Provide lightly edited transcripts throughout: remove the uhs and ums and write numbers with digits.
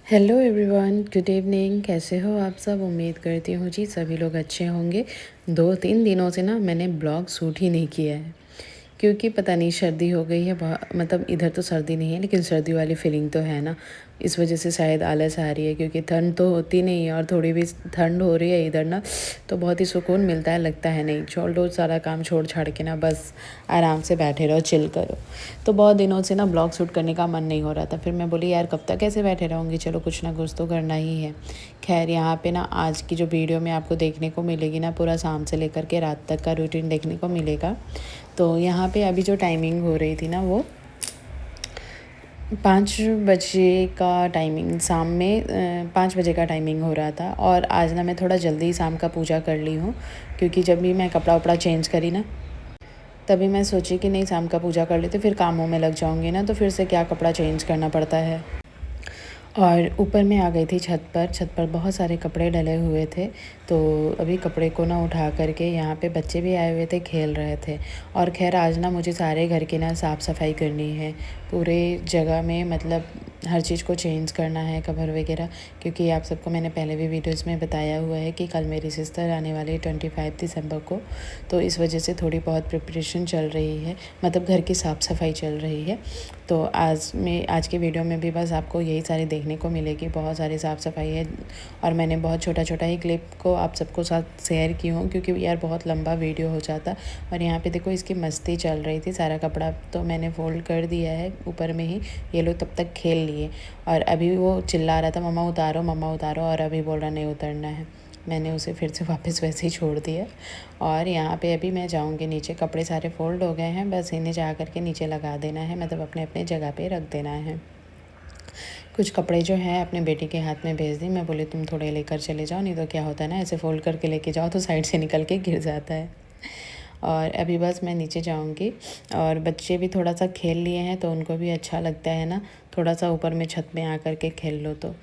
Hello everyone, good evening. कैसे हो आप सब? उम्मीद करती हूँ जी सभी लोग अच्छे होंगे। 2-3 दिनों से ना मैंने ब्लॉग शूट ही नहीं किया है क्योंकि पता नहीं सर्दी हो गई है। मतलब इधर तो सर्दी नहीं है लेकिन सर्दी वाली फीलिंग तो है ना। इस वजह से शायद आलस आ रही है क्योंकि ठंड तो होती नहीं है और थोड़ी भी ठंड हो रही है इधर ना, तो बहुत ही सुकून मिलता है। लगता है नहीं छोड़ दो सारा काम छोड़ छाड़ के ना, बस आराम से बैठे रहो, चिल करो। तो बहुत दिनों से ना ब्लॉग शूट करने का मन नहीं हो रहा था। फिर मैं बोली यार कब तक ऐसे बैठे रहूँगी, चलो कुछ ना कुछ तो करना ही है। खैर यहाँ पे ना आज की जो वीडियो में आपको देखने को मिलेगी ना, पूरा शाम से लेकर के रात तक का रूटीन देखने को मिलेगा। तो यहाँ पे अभी जो टाइमिंग हो रही थी ना, वो 5 बजे का टाइमिंग, शाम में 5 बजे का टाइमिंग हो रहा था। और आज ना मैं थोड़ा जल्दी शाम का पूजा कर ली हूँ क्योंकि जब भी मैं कपड़ा वपड़ा चेंज करी ना, तभी मैं सोची कि नहीं शाम का पूजा कर लेते, फिर कामों में लग जाऊँगी ना, तो फिर से क्या कपड़ा चेंज करना पड़ता है। और ऊपर मैं आ गई थी छत पर बहुत सारे कपड़े डले हुए थे। तो अभी कपड़े को ना उठा करके, यहाँ पे बच्चे भी आए हुए थे, खेल रहे थे। और खैर आज ना मुझे सारे घर की ना साफ़ सफाई करनी है, पूरे जगह में मतलब हर चीज़ को चेंज करना है, कवर वगैरह। क्योंकि आप सबको मैंने पहले भी वीडियोस में बताया हुआ है कि कल मेरी सिस्टर आने वाली है 25 दिसंबर को। तो इस वजह से थोड़ी बहुत प्रिपरेशन चल रही है, मतलब घर की साफ़ सफाई चल रही है। तो आज के वीडियो में भी बस आपको यही सारी देखने को मिलेगी, बहुत सारी साफ़ सफाई है। और मैंने बहुत छोटा छोटा ही क्लिप को आप सबको साथ शेयर की हूँ क्योंकि यार बहुत लंबा वीडियो हो जाता। और यहाँ पे देखो इसकी मस्ती चल रही थी। सारा कपड़ा तो मैंने फोल्ड कर दिया है ऊपर में ही, ये लोग तब तक खेल लिए। और अभी वो चिल्ला रहा था मम्मा उतारो, और अभी बोल रहा नहीं उतरना है। मैंने उसे फिर से वापस वैसे ही छोड़ दिया। और यहाँ पे अभी मैं जाऊँगी नीचे, कपड़े सारे फोल्ड हो गए हैं, बस इन्हें जा कर के नीचे लगा देना है, मतलब अपने अपने जगह पे रख देना है। कुछ कपड़े जो हैं अपने बेटी के हाथ में भेज दी, मैं बोली तुम थोड़े लेकर चले जाओ, नहीं तो क्या होता है ना, ऐसे फ़ोल्ड करके लेके जाओ तो साइड से निकल के गिर जाता है। और अभी बस मैं नीचे जाऊँगी। और बच्चे भी थोड़ा सा खेल लिए हैं तो उनको भी अच्छा लगता है ना, थोड़ा सा ऊपर में छत में आकर के खेल लो। तो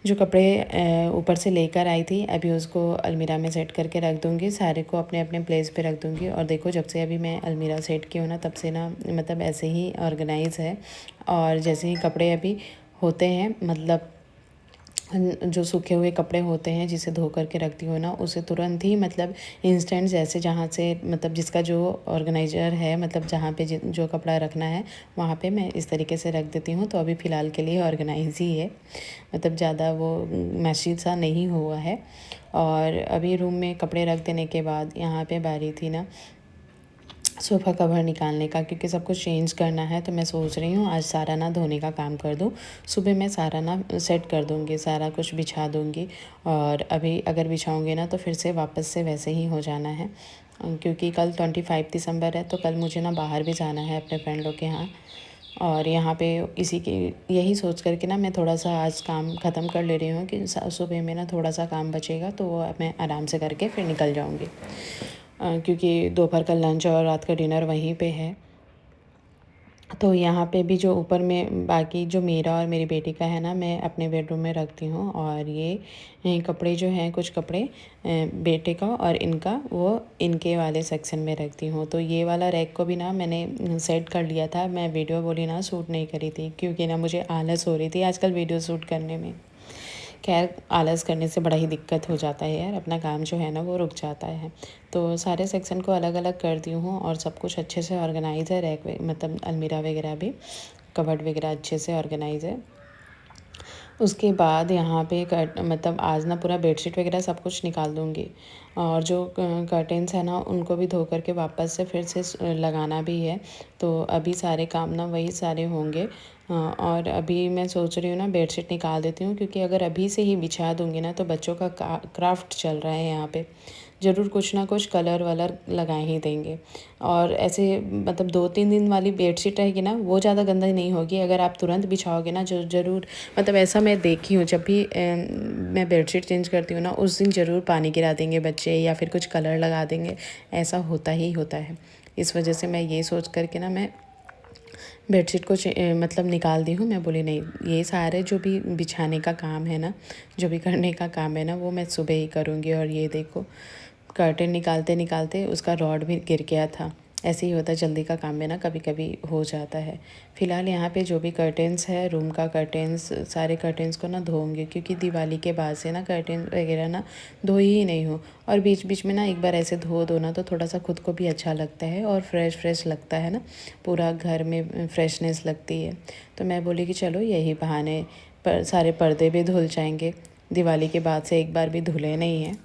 जो कपड़े ऊपर से लेकर आई थी, अभी उसको अलमीरा में सेट करके रख दूँगी, सारे को अपने अपने प्लेस पे रख दूँगी। और देखो जब से अभी मैं अलमीरा सेट की हूँ ना, तब से ना मतलब ऐसे ही ऑर्गेनाइज़ है। और जैसे ही कपड़े अभी होते हैं, मतलब जो सूखे हुए कपड़े होते हैं जिसे धो करके रखती हूँ ना, उसे तुरंत ही मतलब इंस्टेंट, जैसे जहाँ से मतलब जिसका जो ऑर्गेनाइज़र है, मतलब जहाँ पे जो कपड़ा रखना है वहाँ पे मैं इस तरीके से रख देती हूँ। तो अभी फ़िलहाल के लिए ऑर्गेनाइज ही है, मतलब ज़्यादा वो मैसी सा नहीं हुआ है। और अभी रूम में कपड़े रख देने के बाद यहाँ पे बारी थी ना सोफ़ा कवर निकालने का, क्योंकि सब कुछ चेंज करना है। तो मैं सोच रही हूँ आज सारा ना धोने का काम कर दूँ, सुबह मैं सारा ना सेट कर दूँगी, सारा कुछ बिछा दूँगी। और अभी अगर बिछाऊँगी ना तो फिर से वापस से वैसे ही हो जाना है, क्योंकि कल 25 दिसंबर है, तो कल मुझे ना बाहर भी जाना है अपने फ्रेंड लोग के यहाँ। और यहाँ पे इसी की यही सोच कर के ना मैं थोड़ा सा आज काम ख़त्म कर ले रही हूँ कि सुबह में ना थोड़ा सा काम बचेगा तो वो मैं आराम से करके फिर निकल जाऊँगी। क्योंकि दोपहर का लंच और रात का डिनर वहीं पे है। तो यहाँ पे भी जो ऊपर में बाकी जो मेरा और मेरी बेटी का है ना, मैं अपने बेडरूम में रखती हूँ। और ये कपड़े जो हैं, कुछ कपड़े बेटे का और इनका, वो इनके वाले सेक्शन में रखती हूँ। तो ये वाला रैक को भी ना मैंने सेट कर लिया था। मैं वीडियो बोली ना शूट नहीं करी थी क्योंकि ना मुझे आलस हो रही थी आजकल वीडियो शूट करने में। खैर आलस करने से बड़ा ही दिक्कत हो जाता है यार, अपना काम जो है ना वो रुक जाता है। तो सारे सेक्शन को अलग अलग कर दी हूँ और सब कुछ अच्छे से ऑर्गेनाइज़ है। रैक मतलब अलमीरा वगैरह भी, कबर्ड वगैरह अच्छे से ऑर्गेनाइज़ है। उसके बाद यहाँ पे मतलब आज ना पूरा बेडशीट वगैरह सब कुछ निकाल दूँगी। और जो कर्टेन्स है ना, उनको भी धो करके वापस से फिर से लगाना भी है। तो अभी सारे काम ना वही सारे होंगे। और अभी मैं सोच रही हूँ ना बेडशीट निकाल देती हूँ, क्योंकि अगर अभी से ही बिछा दूँगी ना तो बच्चों का क्राफ्ट चल रहा है यहाँ पे, ज़रूर कुछ ना कुछ कलर वलर लगा ही देंगे। और ऐसे मतलब 2-3 दिन वाली बेडशीट रहेगी ना, वो ज़्यादा गंदा नहीं होगी अगर आप तुरंत बिछाओगे ना, जो ज़रूर मतलब ऐसा मैं देखी हूँ, जब भी मैं बेडशीट चेंज करती हूँ ना, उस दिन ज़रूर पानी गिरा देंगे बच्चे या फिर कुछ कलर लगा देंगे, ऐसा होता ही होता है। इस वजह से मैं ये सोच कर के ना मैं बेडशीट को मतलब निकाल दी हूँ। मैं बोली नहीं, ये सारे जो भी बिछाने का काम है ना, जो भी करने का काम है ना, वो मैं सुबह ही करूँगी। और ये देखो कर्टेन निकालते निकालते उसका रॉड भी गिर गया था, ऐसे ही होता है, जल्दी का काम में ना कभी कभी हो जाता है। फ़िलहाल यहाँ पे जो भी कर्टेंस है, रूम का कर्टेंस, सारे कर्टेंस को ना धोऊंगी, क्योंकि दिवाली के बाद से ना कर्टेन वगैरह ना धोई ही नहीं हूँ। और बीच बीच में ना एक बार ऐसे धो दो ना तो थोड़ा सा खुद को भी अच्छा लगता है और फ्रेश फ्रेश लगता है ना, पूरा घर में फ्रेशनेस लगती है। तो मैं बोली कि चलो यही बहाने पर सारे पर्दे भी धुल जाएंगे, दिवाली के बाद से एक बार भी धुले नहीं हैं।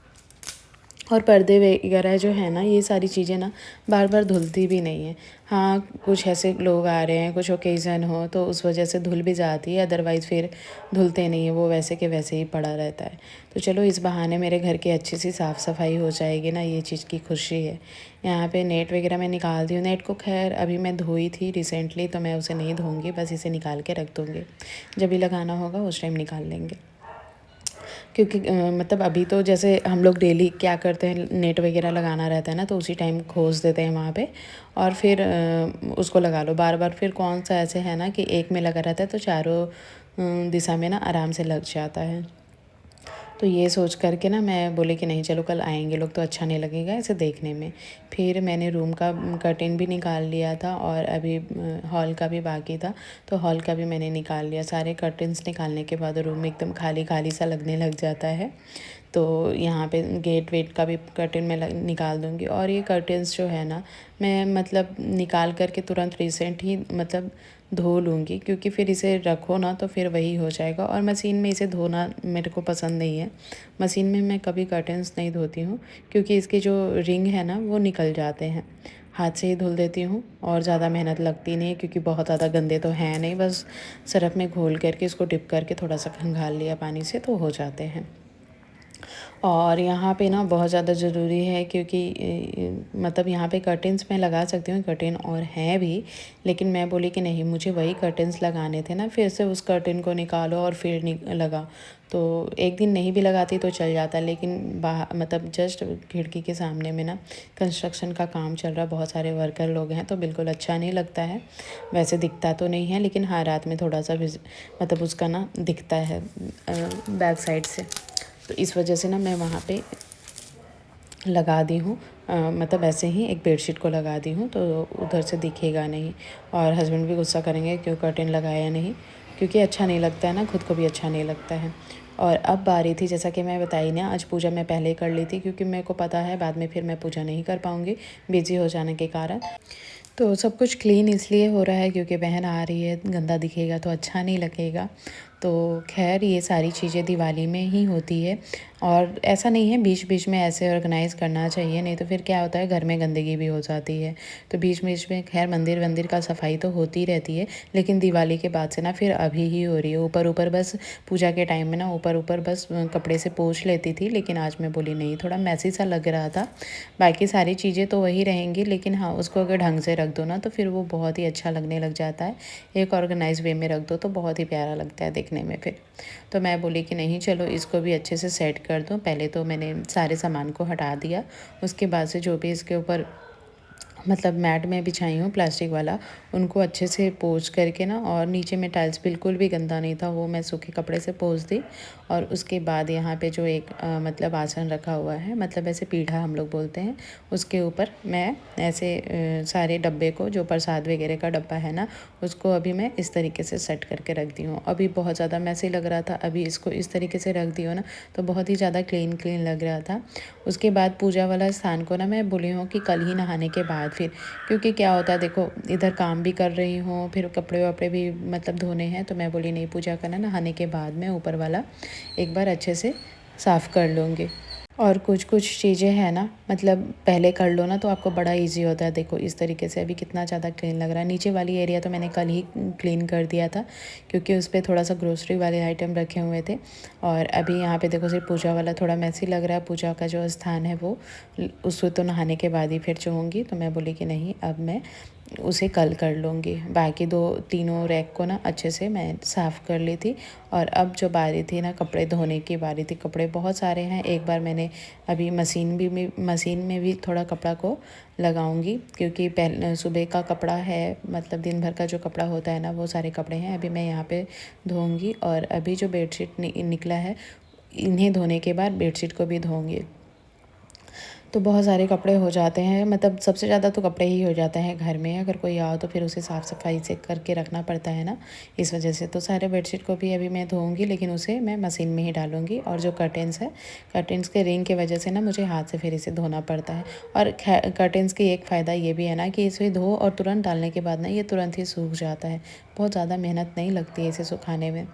और पर्दे वगैरह जो है ना, ये सारी चीज़ें ना बार बार धुलती भी नहीं है। हाँ, कुछ ऐसे लोग आ रहे हैं, कुछ ओकेज़न हो तो उस वजह से धुल भी जाती है, अदरवाइज़ फिर धुलते नहीं है, वो वैसे के वैसे ही पड़ा रहता है। तो चलो इस बहाने मेरे घर की अच्छी सी साफ़ सफाई हो जाएगी ना, ये चीज़ की खुशी है। यहाँ पे नेट वगैरह मैं निकाल दी हूँ। नेट को खैर अभी मैं धोई थी रिसेंटली, तो मैं उसे नहीं धोऊँगी, बस इसे निकाल के रख दूँगी। जब भी लगाना होगा उस टाइम निकाल लेंगे। क्योंकि मतलब अभी तो जैसे हम लोग डेली क्या करते हैं, नेट वगैरह लगाना रहता है ना, तो उसी टाइम खोस देते हैं वहाँ पे और फिर उसको लगा लो। बार बार फिर कौन सा ऐसे है ना कि एक में लगा रहता है तो चारों दिशा में ना आराम से लग जाता है। तो ये सोच कर के ना मैं बोली कि नहीं, चलो कल आएंगे लोग तो अच्छा नहीं लगेगा ऐसे देखने में। फिर मैंने रूम का कर्टेन भी निकाल लिया था और अभी हॉल का भी बाकी था, तो हॉल का भी मैंने निकाल लिया। सारे कर्टेन्स निकालने के बाद रूम एकदम खाली खाली सा लगने लग जाता है। तो यहाँ पे गेट वेट का भी कर्टेन मैं निकाल दूँगी। और ये कर्टेन्स जो है ना, मैं मतलब निकाल कर के तुरंत रिसेंट ही मतलब धो लूँगी, क्योंकि फिर इसे रखो ना तो फिर वही हो जाएगा। और मशीन में इसे धोना मेरे को पसंद नहीं है। मशीन में मैं कभी कर्टेन्स नहीं धोती हूँ, क्योंकि इसके जो रिंग है ना वो निकल जाते हैं। हाथ से ही धुल देती हूँ और ज़्यादा मेहनत लगती नहीं है, क्योंकि बहुत ज़्यादा गंदे तो हैं नहीं, बस सरफ में घोल करके इसको डिप करके थोड़ा सा खंगाल लिया पानी से तो हो जाते हैं। और यहाँ पे ना बहुत ज़्यादा ज़रूरी है, क्योंकि मतलब यहाँ पे कर्टेन्स मैं लगा सकती हूँ, कर्टेन और हैं भी, लेकिन मैं बोली कि नहीं, मुझे वही कर्टेन्स लगाने थे ना, फिर से उस कर्टेन को निकालो और फिर लगा। तो एक दिन नहीं भी लगाती तो चल जाता, लेकिन बाहर मतलब जस्ट खिड़की के सामने में ना कंस्ट्रक्शन का काम चल रहा, बहुत सारे वर्कर लोग हैं, तो बिल्कुल अच्छा नहीं लगता है। वैसे दिखता तो नहीं है, लेकिन हाँ रात में थोड़ा सा मतलब उसका ना दिखता है बैक साइड से। तो इस वजह से ना मैं वहाँ पे लगा दी हूँ, मतलब ऐसे ही एक बेडशीट को लगा दी हूँ, तो उधर से दिखेगा नहीं। और हस्बैंड भी गुस्सा करेंगे क्यों कर्टेन लगाया नहीं, क्योंकि अच्छा नहीं लगता है ना, खुद को भी अच्छा नहीं लगता है। और अब बारी थी, जैसा कि मैं बताई ना, आज पूजा मैं पहले कर ली थी, क्योंकि मेरे को पता है बाद में फिर मैं पूजा नहीं कर पाऊँगी बिज़ी हो जाने के कारण। तो सब कुछ क्लीन इसलिए हो रहा है क्योंकि बहन आ रही है, गंदा दिखेगा तो अच्छा नहीं लगेगा। तो खैर ये सारी चीज़ें दिवाली में ही होती है, और ऐसा नहीं है बीच बीच में ऐसे ऑर्गेनाइज़ करना चाहिए, नहीं तो फिर क्या होता है घर में गंदगी भी हो जाती है। तो बीच बीच में खैर मंदिर वंदिर का सफाई तो होती रहती है, लेकिन दिवाली के बाद से ना फिर अभी ही हो रही है। ऊपर ऊपर बस पूजा के टाइम में ना ऊपर ऊपर बस कपड़े से पोंछ लेती थी, लेकिन आज मैं बोली नहीं, थोड़ा मैसी सा लग रहा था। बाकी सारी चीज़ें तो वही रहेंगी, लेकिन हाँ उसको अगर ढंग से रख दो ना तो फिर वो बहुत ही अच्छा लगने लग जाता है। एक ऑर्गेनाइज वे में रख दो तो बहुत ही प्यारा लगता है देखने में फिर। तो मैं बोली कि नहीं, चलो इसको भी अच्छे से सेट कर दूँ। पहले तो मैंने सारे सामान को हटा दिया, उसके बाद से जो भी इसके ऊपर मतलब मैट में बिछाई हूँ प्लास्टिक वाला, उनको अच्छे से पोंछ करके ना, और नीचे में टाइल्स बिल्कुल भी गंदा नहीं था, वो मैं सूखे कपड़े से पोंछ दी। और उसके बाद यहाँ पे जो एक मतलब आसन रखा हुआ है, मतलब ऐसे पीढ़ा हम लोग बोलते हैं, उसके ऊपर मैं ऐसे सारे डब्बे को, जो प्रसाद वगैरह का डब्बा है ना, उसको अभी मैं इस तरीके से सेट करके रख दी हूँ। अभी बहुत ज़्यादा मैसी लग रहा था, अभी इसको इस तरीके से रख दी हो ना तो बहुत ही ज़्यादा क्लीन क्लीन लग रहा था। उसके बाद पूजा वाला स्थान को ना मैं बोली हूँ कि कल ही नहाने के बाद फिर, क्योंकि क्या होता है देखो, इधर काम भी कर रही हूँ, फिर कपड़े वपड़े भी मतलब धोने हैं, तो मैं बोली नहीं, पूजा करना नहाने के बाद में ऊपर वाला एक बार अच्छे से साफ़ कर लूँगी। और कुछ कुछ चीज़ें हैं ना, मतलब पहले कर लो ना तो आपको बड़ा इजी होता है। देखो इस तरीके से अभी कितना ज़्यादा क्लीन लग रहा है। नीचे वाली एरिया तो मैंने कल ही क्लीन कर दिया था, क्योंकि उस पर थोड़ा सा ग्रोसरी वाले आइटम रखे हुए थे। और अभी यहाँ पे देखो सिर्फ पूजा वाला थोड़ा मैसी लग रहा है, पूजा का जो स्थान है वो, उसको तो नहाने के बाद ही फिर छूऊँगी। तो मैं बोली कि नहीं, अब मैं उसे कल कर लूँगी। बाकी दो तीनों रैक को ना अच्छे से मैं साफ़ कर ली थी। और अब जो बारी थी ना कपड़े धोने की बारी थी, कपड़े बहुत सारे हैं। एक बार मैंने अभी मशीन में भी थोड़ा कपड़ा को लगाऊंगी, क्योंकि पहले सुबह का कपड़ा है, मतलब दिन भर का जो कपड़ा होता है ना, वो सारे कपड़े हैं अभी मैं यहाँ पे धोऊंगी। और अभी जो बेडशीट निकला है, इन्हें धोने के बाद बेडशीट को भी धोऊंगी। तो बहुत सारे कपड़े हो जाते हैं, मतलब सबसे ज़्यादा तो कपड़े ही हो जाते हैं घर में। अगर कोई आओ तो फिर उसे साफ़ सफाई से करके रखना पड़ता है ना, इस वजह से। तो सारे बेडशीट को भी अभी मैं धोऊंगी, लेकिन उसे मैं मशीन में ही डालूंगी। और जो कर्टेंस है, कर्टेंस के रिंग की वजह से ना मुझे हाथ से फिर इसे धोना पड़ता है। और कर्टेंस की एक फ़ायदा ये भी है ना कि इसे धो और तुरंत डालने के बाद ना ये तुरंत ही सूख जाता है। बहुत ज़्यादा मेहनत नहीं लगती है इसे सुखाने में।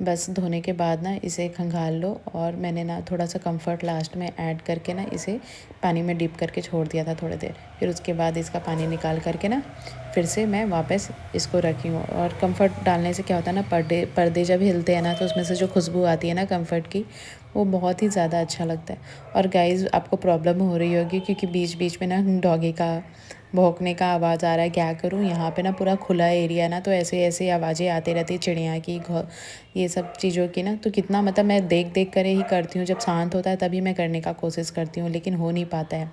बस धोने के बाद ना इसे खंगाल लो। और मैंने ना थोड़ा सा कंफर्ट लास्ट में ऐड करके ना इसे पानी में डिप करके छोड़ दिया था थोड़ी देर। फिर उसके बाद इसका पानी निकाल करके ना फिर से मैं वापस इसको रखी हूँ। और कंफर्ट डालने से क्या होता है ना, पर्दे जब हिलते हैं ना तो उसमें से जो खुशबू आती है ना कंफर्ट की, वो बहुत ही ज़्यादा अच्छा लगता है। और गाइज़, आपको प्रॉब्लम हो रही होगी क्योंकि बीच बीच में ना डॉगी का भौंकने का आवाज़ आ रहा है। क्या करूँ, यहाँ पे ना पूरा खुला एरिया ना, तो ऐसे ऐसे आवाज़ें आती रहती है, चिड़िया की, ये सब चीज़ों की ना। तो कितना, मतलब मैं देख देख कर ही करती हूँ। जब शांत होता है तभी मैं करने का कोशिश करती हूँ, लेकिन हो नहीं पाता है।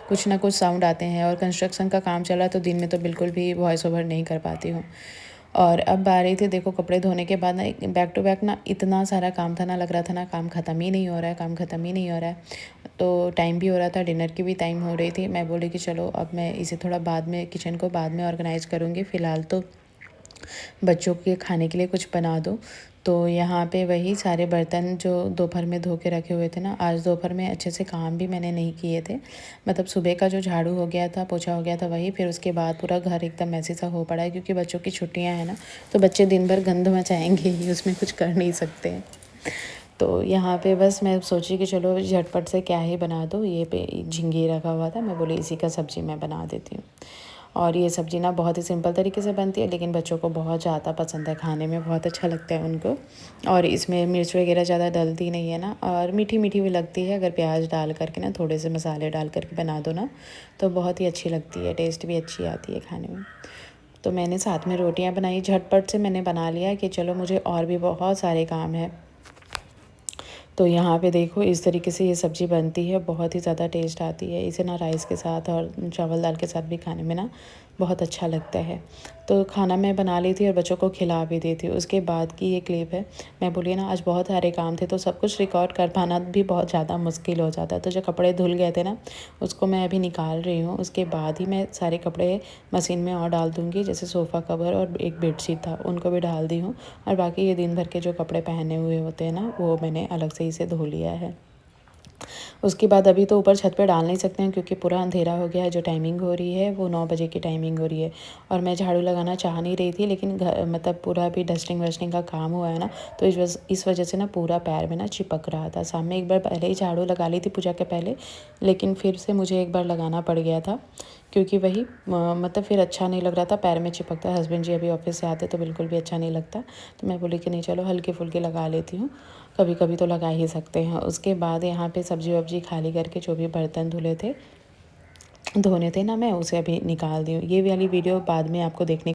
कुछ ना कुछ साउंड आते हैं। और कंस्ट्रक्शन का काम चल रहा है तो दिन में तो बिल्कुल भी वॉइस ओवर नहीं कर पाती हूँ। और अब बारी थी, देखो कपड़े धोने के बाद ना बैक टू बैक ना इतना सारा काम था ना, लग रहा था ना काम ख़त्म ही नहीं हो रहा है, काम ख़त्म ही नहीं हो रहा है। तो टाइम भी हो रहा था, डिनर की भी टाइम हो रही थी। मैं बोली कि चलो अब मैं इसे थोड़ा बाद में, किचन को बाद में ऑर्गेनाइज़ करूँगी, फ़िलहाल तो बच्चों के खाने के लिए कुछ बना दो। तो यहाँ पे वही सारे बर्तन जो दोपहर में धो के रखे हुए थे ना, आज दोपहर में अच्छे से काम भी मैंने नहीं किए थे। मतलब सुबह का जो झाड़ू हो गया था, पोछा हो गया था वही, फिर उसके बाद पूरा घर एकदम मैसी सा हो पड़ा है। क्योंकि बच्चों की छुट्टियाँ हैं ना, तो बच्चे दिन भर गंद मचाएंगे ही, उसमें कुछ कर नहीं सकते हैं। तो यहाँ पे बस मैं सोची कि चलो झटपट से क्या ही बना दो। ये पे झींगे रखा हुआ था, मैं बोली इसी का सब्ज़ी मैं बना देती हूँ। और ये सब्ज़ी ना बहुत ही सिंपल तरीके से बनती है, लेकिन बच्चों को बहुत ज़्यादा पसंद है, खाने में बहुत अच्छा लगता है उनको। और इसमें मिर्च वगैरह ज़्यादा डलती नहीं है ना, और मीठी मीठी भी लगती है। अगर प्याज डाल करके ना, थोड़े से मसाले डाल करके बना दो ना, तो बहुत ही अच्छी लगती है, टेस्ट भी अच्छी आती है खाने में। तो मैंने साथ में रोटियां बनाई, झटपट से मैंने बना लिया कि चलो मुझे और भी बहुत सारे काम हैं। तो यहाँ पे देखो इस तरीके से ये सब्ज़ी बनती है, बहुत ही ज़्यादा टेस्ट आती है। इसे ना राइस के साथ और चावल दाल के साथ भी खाने में ना बहुत अच्छा लगता है। तो खाना मैं बना ली थी और बच्चों को खिला भी दी थी। उसके बाद की ये क्लिप है। मैं बोली ना, आज बहुत सारे काम थे तो सब कुछ रिकॉर्ड कर पाना भी बहुत ज़्यादा मुश्किल हो जाता है। तो जो कपड़े धुल गए थे ना, उसको मैं अभी निकाल रही हूँ। उसके बाद ही मैं सारे कपड़े मशीन में और डाल दूँगी। जैसे सोफ़ा कवर और एक बेडशीट था, उनको भी डाल दी हूँ। और बाकी ये दिन भर के जो कपड़े पहने हुए होते हैं ना, वो मैंने अलग से इसे धो लिया है। उसके बाद अभी तो ऊपर छत पे डाल नहीं सकते हैं क्योंकि पूरा अंधेरा हो गया है। जो टाइमिंग हो रही है वो 9 बजे की टाइमिंग हो रही है। और मैं झाड़ू लगाना चाह नहीं रही थी, लेकिन मतलब पूरा अभी डस्टिंग वस्टिंग का काम हुआ है ना, तो इस वजह से ना पूरा पैर में ना चिपक रहा था। शाम में एक बार पहले ही झाड़ू लगा ली थी पूजा के पहले, लेकिन फिर से मुझे एक बार लगाना पड़ गया था। क्योंकि वही मतलब फिर अच्छा नहीं लग रहा था, पैर में चिपकता। हस्बैंड जी अभी ऑफिस से आते तो बिल्कुल भी अच्छा नहीं लगता। तो मैं बोली कि नहीं, चलो हल्के फुल्के लगा लेती हूँ, कभी कभी तो लगा ही सकते हैं। उसके बाद यहाँ पे सब्जी वब्जी खाली करके जो भी बर्तन धोने थे ना, मैं उसे अभी निकाल दी हूँ। ये वाली वीडियो बाद में आपको देखने